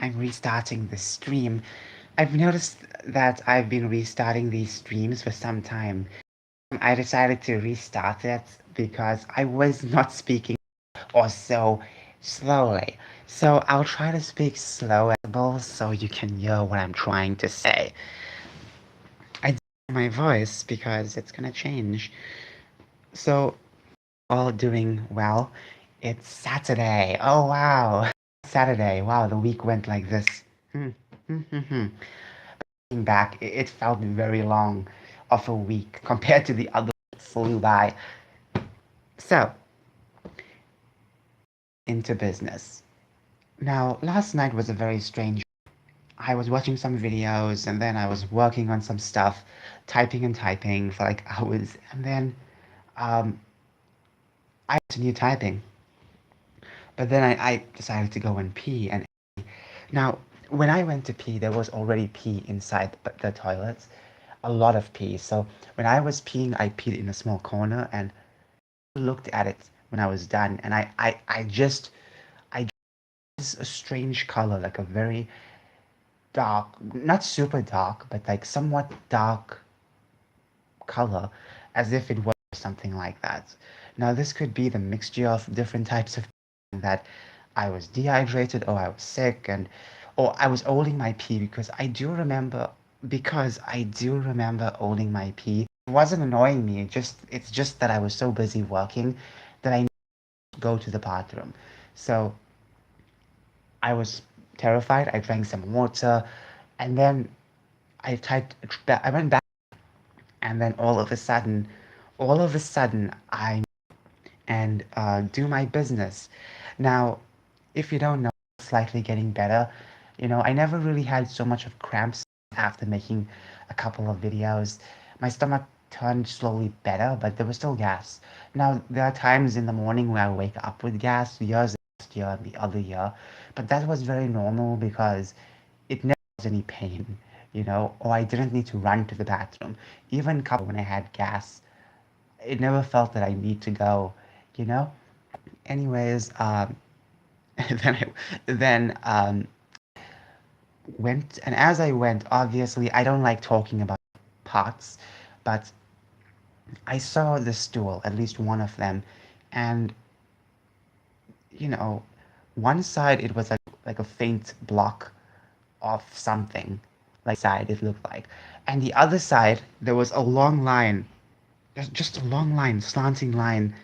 I'm restarting the stream. I've noticed that I've been restarting these streams for some time. I decided to restart it because I was not speaking or so slowly. So I'll try to speak slow as possible so you can hear what I'm trying to say. I my voice because it's gonna change. So all doing well. It's Saturday. Oh wow. Saturday. Wow, the week went like this. Hmm. Looking back, it felt very long of a week compared to the other flew by. So, into business. Now, last night was a very strange. I was watching some videos and then I was working on some stuff, typing and typing for like hours, and then um, I continued typing. But then I decided to go and pee. And now, when I went to pee, there was already pee inside the toilets, a lot of pee. So when I was peeing, I peed in a small corner and looked at it when I was done, and I just a strange color, like a very dark, not super dark, but like somewhat dark color, as if it was something like that. Now this could be the mixture of different types of that I was dehydrated or I was sick and or I was holding my pee because I do remember holding my pee. It wasn't annoying me, it's just that I was so busy working that I go to the bathroom. So I was terrified. I drank some water, and then I went back, and then all of a sudden, I and do my business. Now, if you don't know, slightly getting better. You know, I never really had so much of cramps after making a couple of videos. My stomach turned slowly better, but there was still gas. Now, there are times in the morning where I wake up with gas, years last year and the other year, but that was very normal because it never was any pain, you know, or I didn't need to run to the bathroom. Even couple when I had gas, it never felt that I need to go, you know. Anyways, then went, and as I went, obviously I don't like talking about parts, but I saw the stool, at least one of them, and you know, one side it was like a faint block of something, like side it looked like, and the other side there was a long line, just a long line, slanting line,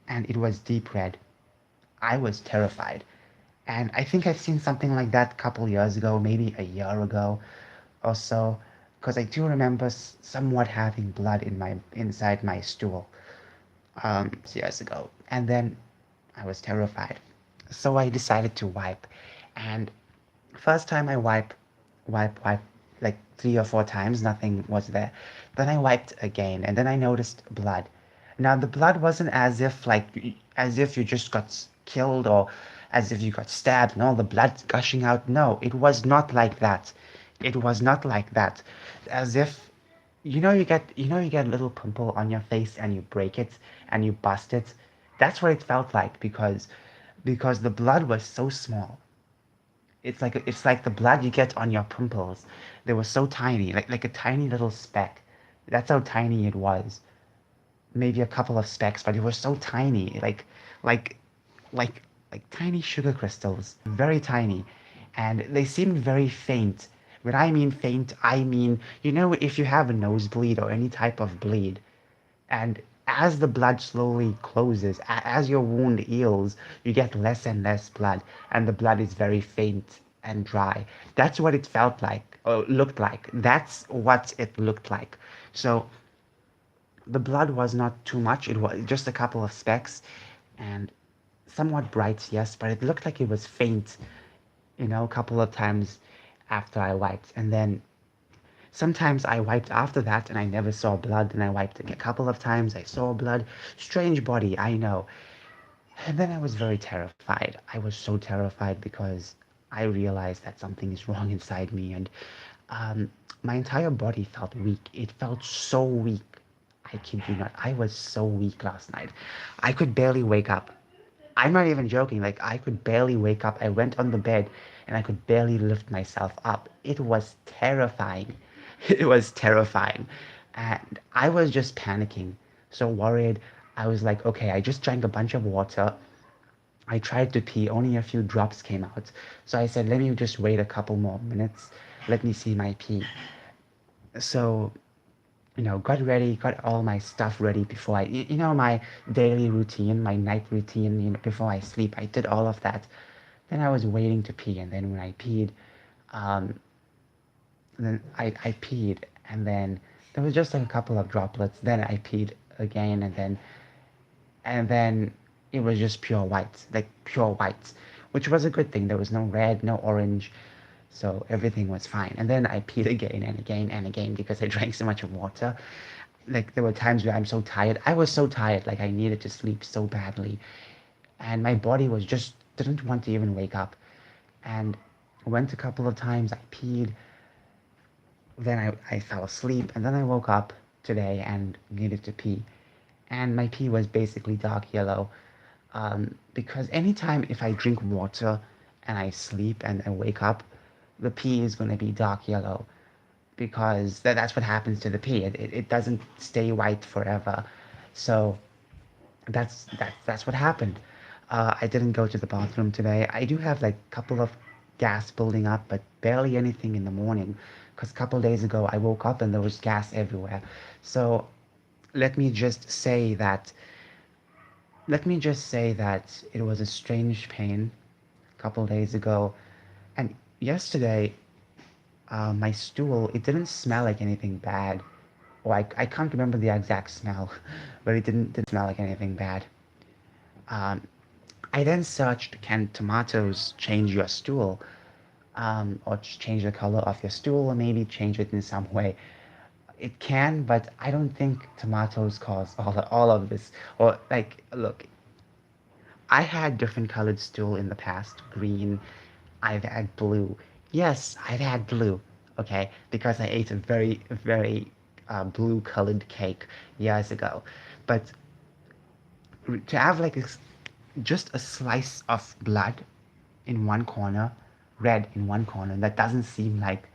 and it was deep red. I was terrified. And I think I've seen something like that a couple years ago, maybe a year ago or so, because I do remember somewhat having blood in my inside my stool years ago. And then I was terrified. So I decided to wipe. And first time I wipe, like 3 or 4 times, nothing was there. Then I wiped again, and then I noticed blood. Now the blood wasn't as if you just got killed or as if you got stabbed and all the blood gushing out. No, it was not like that. It was not like that. As if you get a little pimple on your face and you break it and you bust it. That's what it felt like because the blood was so small. It's like the blood you get on your pimples. They were so tiny, like a tiny little speck. That's how tiny it was. Maybe a couple of specks, but it was so tiny, like like like tiny sugar crystals, very tiny, and they seemed very faint. When I mean faint, I mean, you know, if you have a nosebleed or any type of bleed, and as the blood slowly closes, as your wound heals, you get less and less blood, and the blood is very faint and dry. That's what it felt like, or looked like. That's what it looked like. So the blood was not too much, it was just a couple of specks, and somewhat bright, yes, but it looked like it was faint, you know, a couple of times after I wiped. And then sometimes I wiped after that and I never saw blood, and I wiped a couple of times, I saw blood. Strange body, I know. And then I was very terrified. I was so terrified because I realized that something is wrong inside me, and my entire body felt weak. It felt so weak. I kid you not. I was so weak last night. I could barely wake up. I'm not even joking. Like, I could barely wake up. I went on the bed and I could barely lift myself up. It was terrifying. It was terrifying. And I was just panicking, so worried. I was like, okay, I just drank a bunch of water. I tried to pee, only a few drops came out. So I said, let me just wait a couple more minutes. Let me see my pee. So, got ready, got all my stuff ready before my daily routine, my night routine, before I sleep. I did all of that. Then I was waiting to pee, and then when I peed, um, then I peed, and then there was just like a couple of droplets. Then I peed again, and then it was just pure white, like pure white, which was a good thing. There was no red, no orange, so everything was fine. And then I peed again and again and again because I drank so much water. Like there were times where I'm so tired. I was so tired, like I needed to sleep so badly, and my body was just didn't want to even wake up. And went a couple of times. I peed, then I fell asleep, and then I woke up today and needed to pee. And my pee was basically dark yellow. Because anytime if I drink water and I sleep and I wake up, the pee is going to be dark yellow because that's what happens to the pee. It doesn't stay white forever. So that's what happened. I didn't go to the bathroom today. I do have like a couple of gas building up, but barely anything in the morning. Because a couple days ago I woke up and there was gas everywhere. So let me just say that let me just say that it was a strange pain a couple days ago, and yesterday my stool it didn't smell like anything bad, or I can't remember the exact smell, but it didn't smell like anything bad. Um, I then searched, can tomatoes change your stool? Or change the color of your stool, or maybe change it in some way. It can, but I don't think tomatoes cause all of this. Or like, look, I had different colored stool in the past. Green, I've had blue. Yes, I've had blue. Okay, because I ate a very blue colored cake years ago. But to have like just a slice of blood in one corner, red in one corner, that doesn't seem like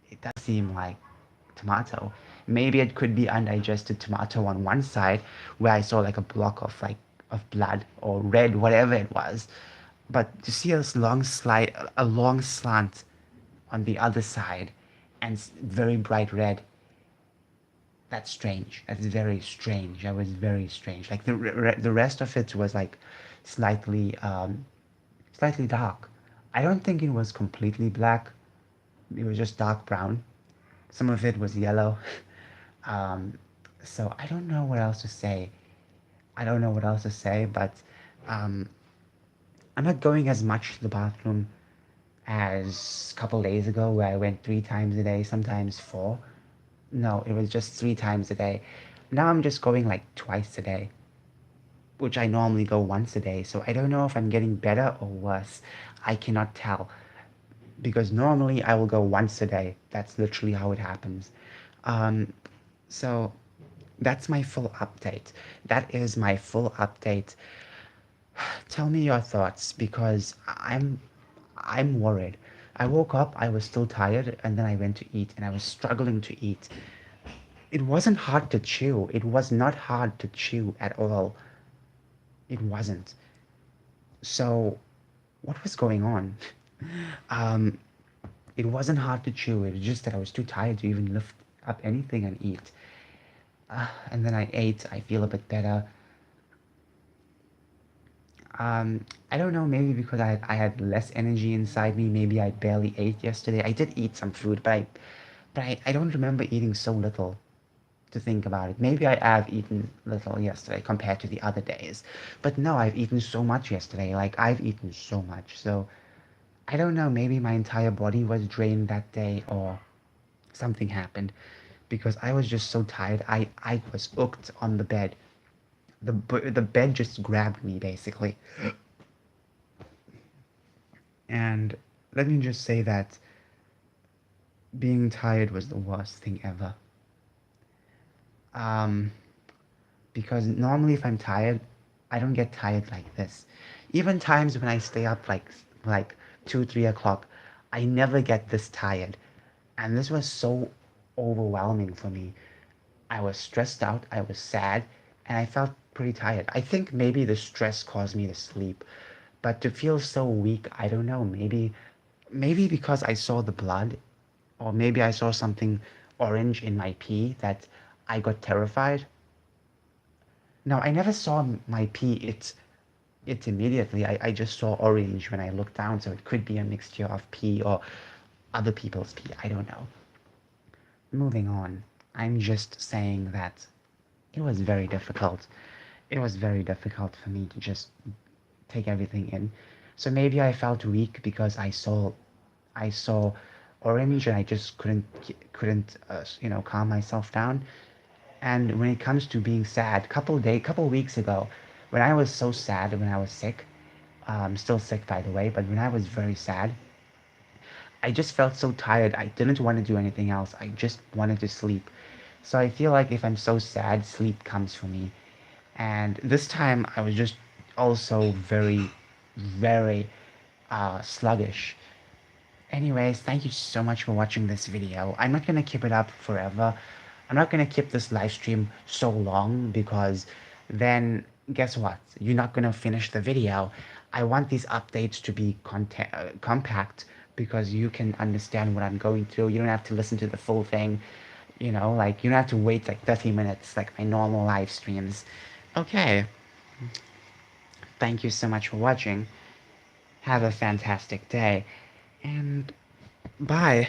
it does seem like tomato. Maybe it could be undigested tomato on one side where I saw like a block of of blood or red, whatever it was. But to see a long slant on the other side and very bright red, that's strange. That's very strange. That was very strange. Like the rest of it was like slightly dark. I don't think it was completely black. It was just dark brown. Some of it was yellow. Um, so I don't know what else to say. I don't know what else to say, but um, I'm not going as much to the bathroom as a couple days ago, where I went 3 times a day, sometimes four. No, it was just 3 times a day. Now I'm just going like twice a day, which I normally go once a day. So I don't know if I'm getting better or worse. I cannot tell because normally I will go once a day. That's literally how it happens. Um, so that's my full update. That is my full update. Tell me your thoughts because I'm worried. I woke up, I was still tired, and then I went to eat and I was struggling to eat. It wasn't hard to chew. It was not hard to chew at all. It wasn't. So, what was going on? Um, it wasn't hard to chew. It was just that I was too tired to even lift up anything and eat. And then I ate. I feel a bit better. I don't know, maybe because I had less energy inside me. Maybe I barely ate yesterday. I did eat some food, but I don't remember eating so little to think about it. Maybe I have eaten little yesterday compared to the other days. But no, I've eaten so much yesterday. Like, I've eaten so much. So, I don't know, maybe my entire body was drained that day or something happened because I was just so tired. I was hooked on the bed. The bed just grabbed me basically. And let me just say that being tired was the worst thing ever. Um, because normally if I'm tired, I don't get tired like this. Even times when I stay up like 2, 3 o'clock, I never get this tired. And this was so overwhelming for me. I was stressed out, I was sad, and I felt pretty tired. I think maybe the stress caused me to sleep. But to feel so weak, I don't know. Maybe because I saw the blood, or maybe I saw something orange in my pee that I got terrified. No, I never saw my pee. It immediately. I just saw orange when I looked down, so it could be a mixture of pee or other people's pee. I don't know. Moving on. I'm just saying that it was very difficult. It was very difficult for me to just take everything in. So maybe I felt weak because I saw orange and I just couldn't calm myself down. And when it comes to being sad, couple weeks ago, when I was so sad, when I was sick, still sick by the way, but when I was very sad, I just felt so tired. I didn't want to do anything else. I just wanted to sleep. So I feel like if I'm so sad, sleep comes for me. And this time I was just also very, very sluggish. Anyways, thank you so much for watching this video. I'm not gonna keep it up forever. I'm not gonna keep this live stream so long because then guess what? You're not gonna finish the video. I want these updates to be compact because you can understand what I'm going through. You don't have to listen to the full thing. Like you don't have to wait like 30 minutes like my normal live streams. Okay, thank you so much for watching. Have a fantastic day and bye.